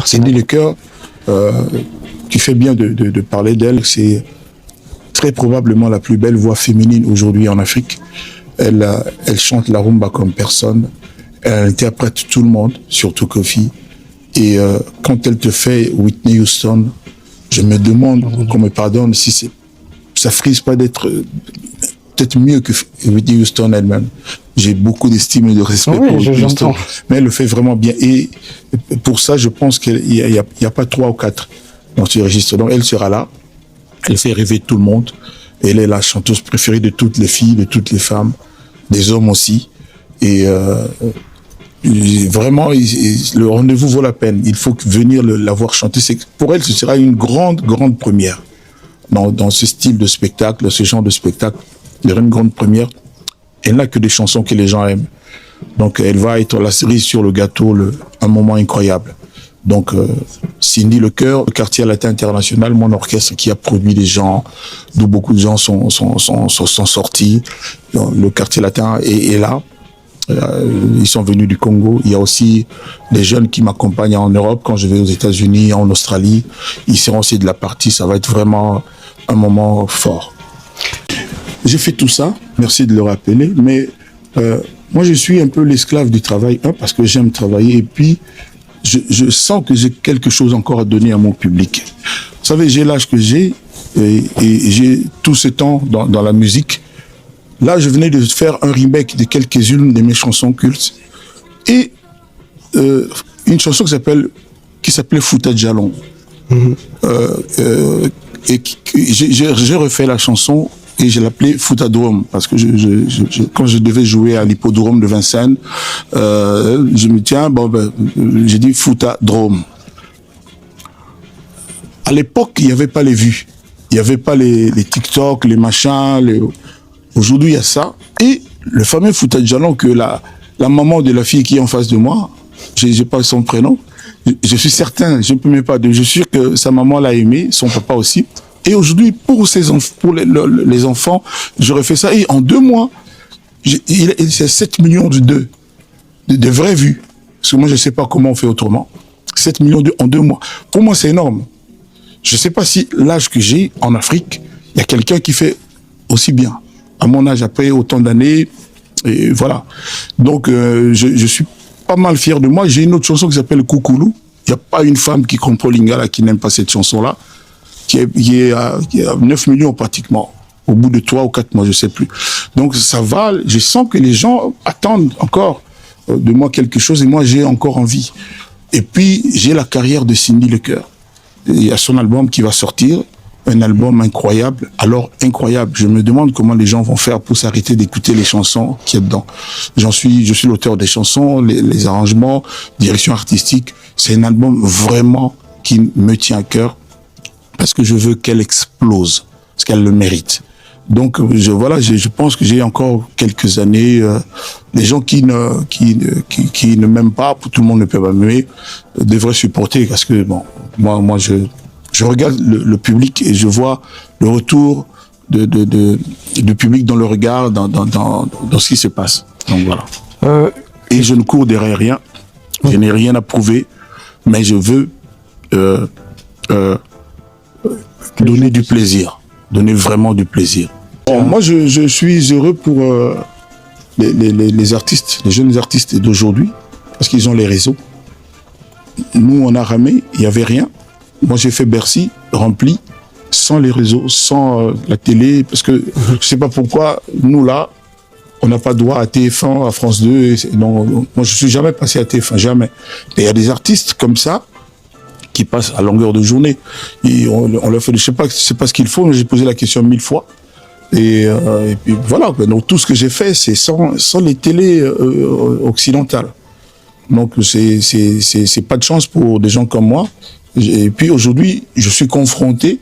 Cindy Lecoeur, tu fais bien de parler d'elle, c'est très probablement la plus belle voix féminine aujourd'hui en Afrique. Elle chante la rumba comme personne, elle interprète tout le monde, surtout Kofi. Et quand elle te fait Whitney Houston, je me demande, qu'on me pardonne, si ça frise pas d'être peut-être mieux que Whitney Houston elle-même. J'ai beaucoup d'estime et de respect pour Whitney Houston, mais elle le fait vraiment bien. Et pour ça, je pense qu'il n'y a pas 3 ou 4 dans ce registre. Donc elle sera là, elle fait rêver tout le monde. Elle est la chanteuse préférée de toutes les filles, de toutes les femmes, des hommes aussi. Et vraiment, le rendez-vous vaut la peine. Il faut venir la voir chanter. Pour elle, ce sera une grande, grande première. Dans ce style de spectacle, ce genre de spectacle, il y aura une grande première. Elle n'a que des chansons que les gens aiment. Donc, elle va être la cerise sur le gâteau, un moment incroyable. Donc, Cindy Lecoeur, le Quartier Latin International, mon orchestre qui a produit des gens, d'où beaucoup de gens sont sortis. Le Quartier Latin est là. Ils sont venus du Congo. Il y a aussi des jeunes qui m'accompagnent en Europe. Quand je vais aux États-Unis, en Australie, ils seront aussi de la partie. Ça va être vraiment un moment fort. J'ai fait tout ça, merci de le rappeler, mais moi je suis un peu l'esclave du travail, parce que j'aime travailler, et puis je sens que j'ai quelque chose encore à donner à mon public. Vous savez, j'ai l'âge que j'ai, et j'ai tout ce temps dans la musique. Là, je venais de faire un remake de quelques-unes de mes chansons cultes, et une chanson qui s'appelait Fouta Djalon. Et j'ai refait la chanson et je l'appelais Foutadrome parce que quand je devais jouer à l'hippodrome de Vincennes, je me tiens, j'ai dit Foutadrome. À l'époque, il n'y avait pas les vues, il n'y avait pas les TikTok, les machins. Aujourd'hui, il y a ça. Et le fameux Fouta Djalon que la maman de la fille qui est en face de moi, j'ai pas son prénom, je suis certain, je ne peux même pas dire, je suis sûr que sa maman l'a aimé, son papa aussi. Et aujourd'hui, pour les enfants, j'aurais fait ça. Et en 2 mois, c'est 7 millions de vraies vues. Parce que moi, je ne sais pas comment on fait autrement. 7 millions en 2 mois. Pour moi, c'est énorme. Je ne sais pas si l'âge que j'ai en Afrique, il y a quelqu'un qui fait aussi bien. À mon âge, après autant d'années, et voilà. Donc, je suis pas mal fier de moi. J'ai une autre chanson qui s'appelle Koukoulou. Il n'y a pas une femme qui comprend Lingala qui n'aime pas cette chanson-là. Qui est à 9 millions pratiquement, au bout de 3 ou 4 mois, je ne sais plus. Donc ça va, je sens que les gens attendent encore de moi quelque chose et moi j'ai encore envie. Et puis j'ai la carrière de Cindy Lecoeur. Il y a son album qui va sortir, un album incroyable, alors incroyable. Je me demande comment les gens vont faire pour s'arrêter d'écouter les chansons qu'il y a dedans. Je suis l'auteur des chansons, les arrangements, direction artistique. C'est un album vraiment qui me tient à cœur. Parce que je veux qu'elle explose, parce qu'elle le mérite. Donc je pense que j'ai encore quelques années. Les gens qui ne m'aiment pas, tout le monde ne peut pas m'aimer, devraient supporter, parce que moi je regarde le public et je vois le retour du public dans le regard, dans ce qui se passe. Donc voilà. Et je ne cours derrière rien. Je n'ai rien à prouver, mais je veux donner du plaisir, donner vraiment du plaisir. Bon, moi, je suis heureux pour les artistes, les jeunes artistes d'aujourd'hui, parce qu'ils ont les réseaux. Nous, on a ramé, il n'y avait rien. Moi, j'ai fait Bercy, rempli, sans les réseaux, sans la télé, parce que je ne sais pas pourquoi, nous, là, on n'a pas droit à TF1, à France 2. Non, moi, je ne suis jamais passé à TF1, jamais. Mais il y a des artistes comme ça, qui passent à longueur de journée. Et on leur fait, je sais pas ce qu'il faut, mais j'ai posé la question 1000 fois. Et puis voilà. Donc tout ce que j'ai fait, c'est sans les télés occidentales. Donc c'est pas de chance pour des gens comme moi. Et puis aujourd'hui, je suis confronté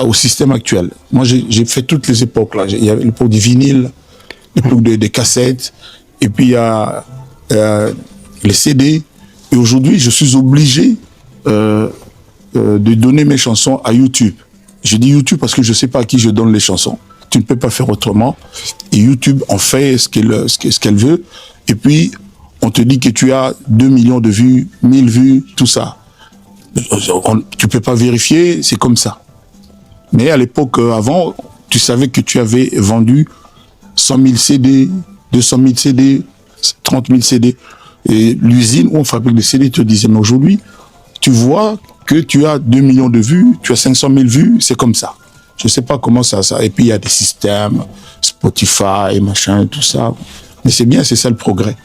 au système actuel. Moi, j'ai fait toutes les époques là. Il y a l'époque du vinyle, l'époque des cassettes, et puis il y a les CD. Et aujourd'hui, je suis obligé de donner mes chansons à YouTube. Je dis YouTube parce que je ne sais pas à qui je donne les chansons. Tu ne peux pas faire autrement. Et YouTube en fait ce qu'elle veut. Et puis, on te dit que tu as 2 millions de vues, 1000 vues, tout ça. Tu peux pas vérifier, c'est comme ça. Mais à l'époque, avant, tu savais que tu avais vendu 100 000 CD, 200 000 CD, 30 000 CD. Et l'usine où on fabrique des CD te disait, mais aujourd'hui, tu vois que tu as 2 millions de vues, tu as 500 000 vues, c'est comme ça. Je sais pas comment ça. Et puis il y a des systèmes, Spotify, machin, tout ça. Mais c'est bien, c'est ça le progrès.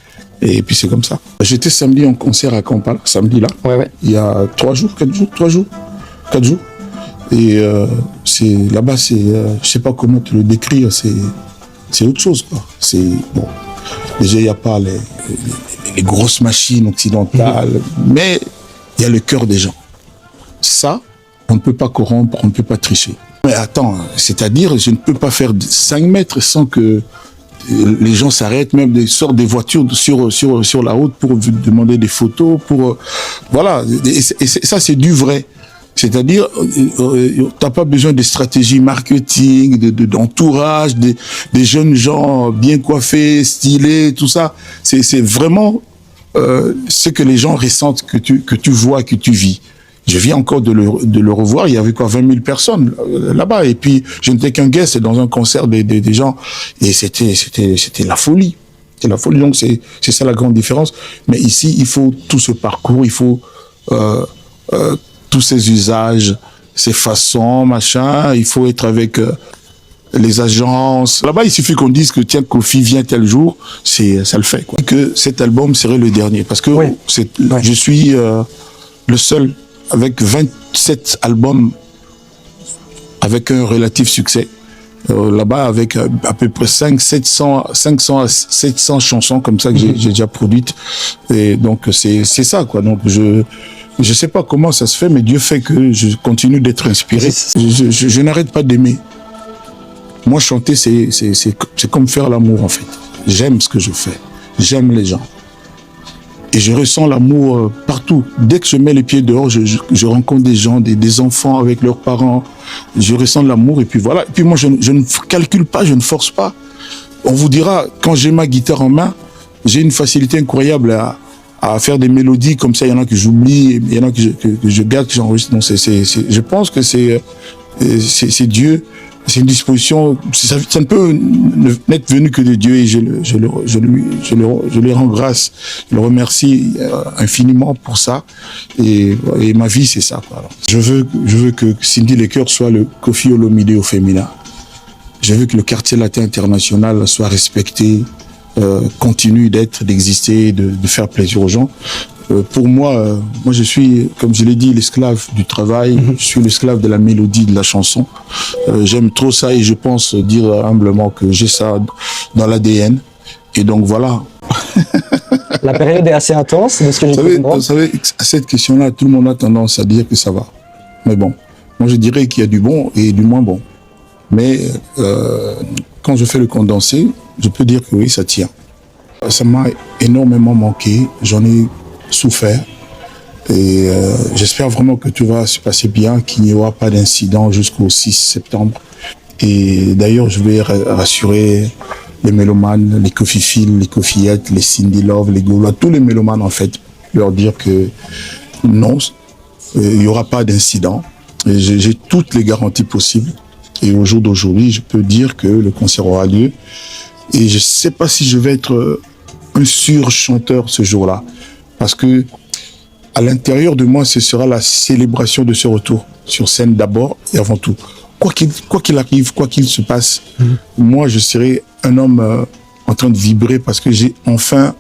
Et puis c'est comme ça. J'étais samedi en concert à Kampala, samedi là. Ouais. Il y a 4 jours. Et c'est là-bas, c'est, je sais pas comment te le décrire, c'est autre chose, quoi. C'est bon. Déjà, il n'y a pas les grosses machines occidentales, mais il y a le cœur des gens. Ça, on ne peut pas corrompre, on ne peut pas tricher. Mais attends, c'est-à-dire, je ne peux pas faire 5 mètres sans que les gens s'arrêtent, même sortent des voitures sur la route pour demander des photos, pour voilà. Et ça, c'est du vrai. C'est-à-dire, t'as pas besoin de stratégie marketing, d'entourage, des jeunes gens bien coiffés, stylés, tout ça. C'est vraiment ce que les gens ressentent, que tu vois, que tu vis. Je viens encore de le revoir, il y avait quoi, 20 000 personnes là-bas. Et puis, je n'étais qu'un guest dans un concert des gens. Et c'était la folie. C'est la folie. Donc, c'est ça la grande différence. Mais ici, il faut tout ce parcours, il faut tous ces usages, ces façons, machin. Il faut être avec les agences. Là-bas, il suffit qu'on dise que tiens, Kofi vient tel jour, ça le fait, quoi. Que cet album serait le dernier. Parce que je suis le seul avec 27 albums avec un relatif succès. Là-bas, avec à peu près 500 à 700 chansons comme ça que j'ai déjà produites. Et donc, c'est ça, quoi. Donc, je sais pas comment ça se fait, mais Dieu fait que je continue d'être inspiré. Je n'arrête pas d'aimer. Moi, chanter, c'est comme faire l'amour, en fait. J'aime ce que je fais. J'aime les gens. Et je ressens l'amour partout. Dès que je mets les pieds dehors, je rencontre des gens, des enfants avec leurs parents. Je ressens l'amour et puis voilà. Et puis moi, je ne calcule pas, je ne force pas. On vous dira, quand j'ai ma guitare en main, j'ai une facilité incroyable à faire des mélodies comme ça. Il y en a que j'oublie, il y en a que je garde, que j'enregistre. Donc je pense que c'est Dieu. C'est une disposition, ça ne peut n'être venu que de Dieu et je lui rends grâce, je le remercie infiniment pour ça et ma vie c'est ça. Alors, je veux que Cindy Lecoeur soit le Koffi Olomide au féminin. Je veux que le quartier latin international soit respecté, continue d'exister, de faire plaisir aux gens. Pour moi, je suis, comme je l'ai dit, l'esclave du travail. Je suis l'esclave de la mélodie, de la chanson. J'aime trop ça et je pense dire humblement que j'ai ça dans l'ADN. Et donc voilà. La période est assez intense, de ce que j'ai pu comprendre. Vous savez, à cette question-là, tout le monde a tendance à dire que ça va. Mais bon, moi je dirais qu'il y a du bon et du moins bon. Mais quand je fais le condensé, je peux dire que oui, ça tient. Ça m'a énormément manqué. J'en ai souffert et j'espère vraiment que tout va se passer bien, qu'il n'y aura pas d'incident jusqu'au 6 septembre. Et d'ailleurs, je vais rassurer les mélomanes, les Kofifils, les Kofiettes, les Cindy Love, les Gaulois, tous les mélomanes en fait, leur dire que non, il n'y aura pas d'incident. J'ai toutes les garanties possibles. Et au jour d'aujourd'hui, je peux dire que le concert aura lieu. Et je ne sais pas si je vais être un sur-chanteur ce jour-là. Parce que à l'intérieur de moi, ce sera la célébration de ce retour sur scène d'abord et avant tout. Quoi qu'il arrive, quoi qu'il se passe, moi, je serai un homme en train de vibrer parce que j'ai enfin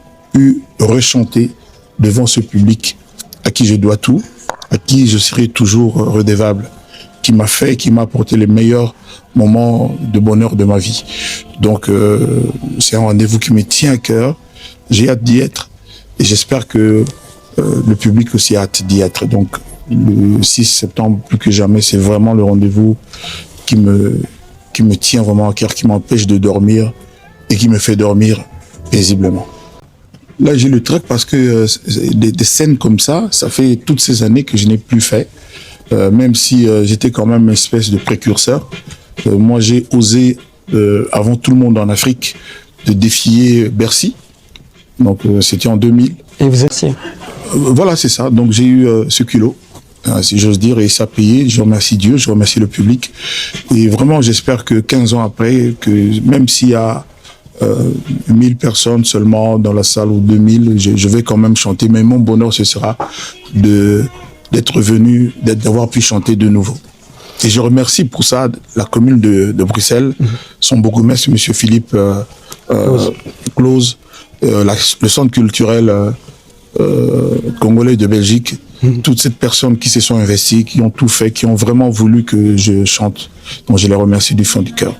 rechanté devant ce public à qui je dois tout, à qui je serai toujours redevable, qui m'a apporté les meilleurs moments de bonheur de ma vie. Donc, c'est un rendez-vous qui me tient à cœur. J'ai hâte d'y être. Et j'espère que le public aussi a hâte d'y être. Donc, le 6 septembre, plus que jamais, c'est vraiment le rendez-vous qui me tient vraiment à cœur, qui m'empêche de dormir et qui me fait dormir paisiblement. Là, j'ai le truc parce que des scènes comme ça fait toutes ces années que je n'ai plus fait. Même si j'étais quand même une espèce de précurseur. Moi, j'ai osé, avant tout le monde en Afrique, de défier Bercy. Donc, c'était en 2000. Et vous étiez Voilà, c'est ça. Donc, j'ai eu ce culot. si j'ose dire, et ça a payé. Je remercie Dieu, je remercie le public. Et vraiment, j'espère que 15 ans après, que même s'il y a 1000 personnes seulement dans la salle ou 2000, je vais quand même chanter. Mais mon bonheur, ce sera d'être venu, d'avoir pu chanter de nouveau. Et je remercie pour ça la commune de Bruxelles, son bourgmestre, M. Philippe Clause, le centre culturel congolais de Belgique, toutes ces personnes qui se sont investies, qui ont tout fait, qui ont vraiment voulu que je chante. Donc je les remercie du fond du cœur.